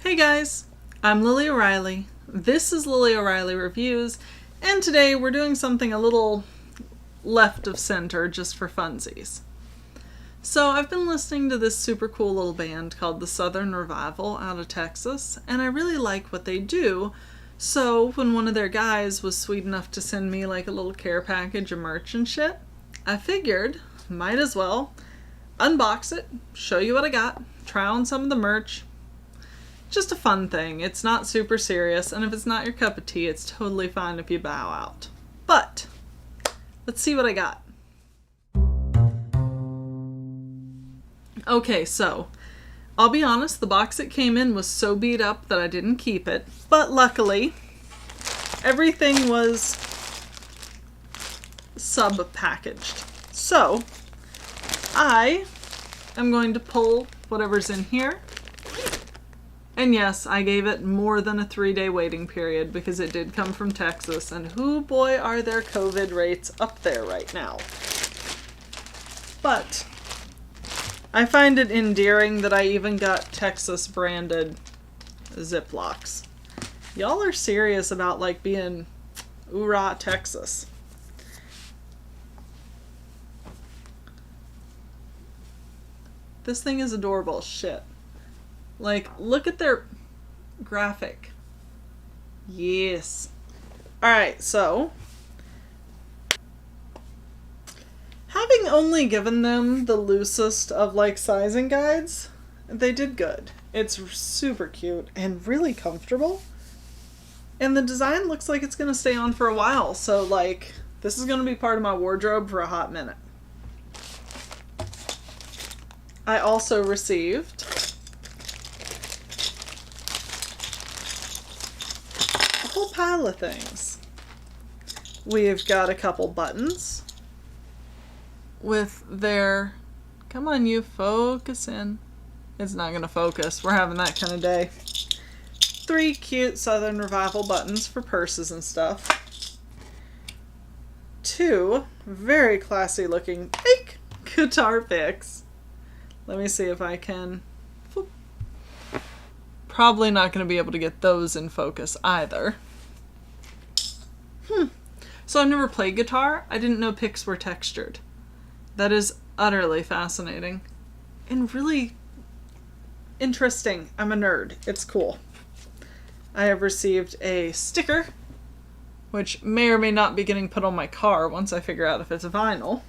Hey guys, I'm Lily O'Reilly. This is Lily O'Reilly Reviews, and today we're doing something a little left of center just for funsies. So I've been listening to this super cool little band called the Southern Revival out of Texas, and I really like what they do. So when one of their guys was sweet enough to send me like a little care package of merch and shit, I figured, might as well unbox it, show you what I got, try on some of the merch. Just a fun thing. It's not super serious, and if it's not your cup of tea, it's totally fine if you bow out. But let's see what I got. Okay, so I'll be honest, the box it came in was so beat up that I didn't keep it, but luckily everything was sub-packaged. So I am going to pull whatever's in here. And yes, I gave it more than a 3-day waiting period because it did come from Texas, and whoo boy are their COVID rates up there right now. But I find it endearing that I even got Texas branded Ziplocs. Y'all are serious about like being oorah Texas. This thing is adorable as shit. Like, look at their graphic. Yes. Alright, so having only given them the loosest of, like, sizing guides, they did good. It's super cute and really comfortable. And the design looks like it's going to stay on for a while. So, like, this is going to be part of my wardrobe for a hot minute. I also received whole pile of things. We've got a couple buttons with their, come on you, focus in. It's not gonna focus. We're having that kind of day. 3 cute Southern Revival buttons for purses and stuff. 2 very classy looking fake guitar picks. Let me see if I can. Probably not going to be able to get those in focus either. So I've never played guitar. I didn't know picks were textured. That is utterly fascinating. And really interesting. I'm a nerd. It's cool. I have received a sticker, which may or may not be getting put on my car once I figure out if it's a vinyl.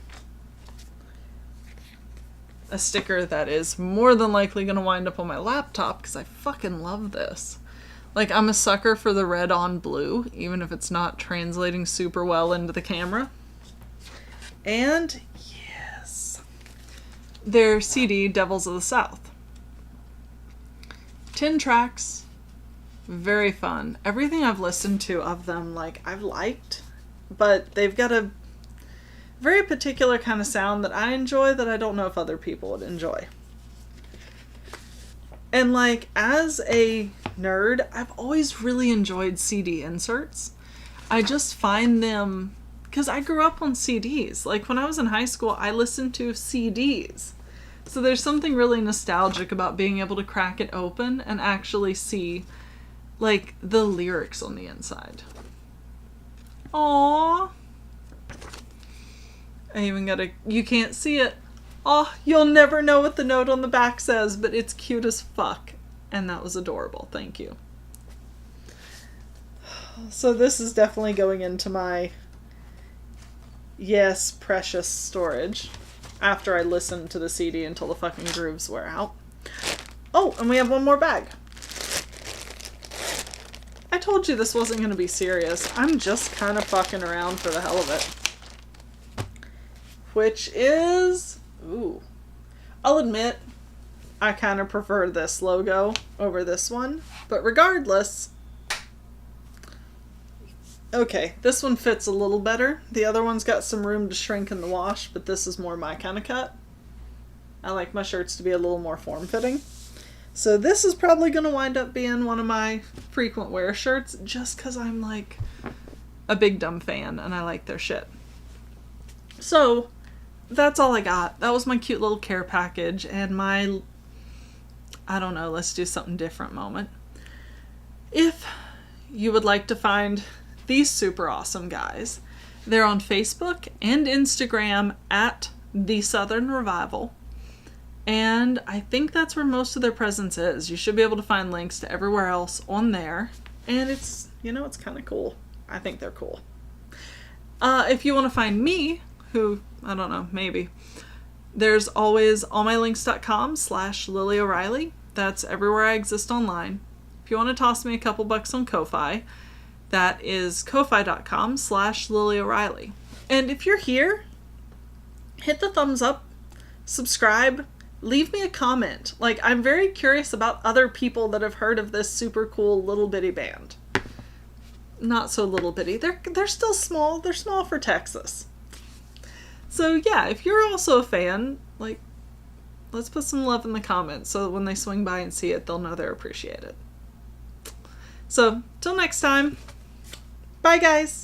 A sticker that is more than likely going to wind up on my laptop because I fucking love this. Like, I'm a sucker for the red on blue, even if it's not translating super well into the camera. And, yes, their CD, Devils of the South. 10 tracks, very fun. Everything I've listened to of them, like, I've liked, but they've got a very particular kind of sound that I enjoy that I don't know if other people would enjoy. And like, as a nerd, I've always really enjoyed CD inserts. I just find them, because I grew up on CDs. Like, when I was in high school, I listened to CDs. So there's something really nostalgic about being able to crack it open and actually see, like, the lyrics on the inside. Aww. I even got you can't see it. Oh, you'll never know what the note on the back says, but it's cute as fuck. And that was adorable. Thank you. So this is definitely going into my, yes, precious storage after I listen to the CD until the fucking grooves wear out. Oh, and we have one more bag. I told you this wasn't going to be serious. I'm just kind of fucking around for the hell of it. Which is, ooh, I'll admit, I kind of prefer this logo over this one, but regardless, okay, this one fits a little better. The other one's got some room to shrink in the wash, but this is more my kind of cut. I like my shirts to be a little more form-fitting. So this is probably going to wind up being one of my frequent wear shirts, just because I'm like a big dumb fan and I like their shit. So that's all I got. That was my cute little care package and my, I don't know, let's do something different moment. If you would like to find these super awesome guys, they're on Facebook and Instagram at The Southern Revival. And I think that's where most of their presence is. You should be able to find links to everywhere else on there. And it's, it's kind of cool. I think they're cool. If you want to find me, who, I don't know, maybe, there's always allmylinks.com/Lily O'Reilly. That's everywhere I exist online. If you want to toss me a couple bucks on Ko-Fi, that is ko-fi.com/Lily O'Reilly. And if you're here, hit the thumbs up, subscribe, leave me a comment. Like, I'm very curious about other people that have heard of this super cool little bitty band. Not so little bitty. They're still small. They're small for Texas. So yeah, if you're also a fan, like, let's put some love in the comments so that when they swing by and see it, they'll know they're appreciated. So, till next time. Bye, guys.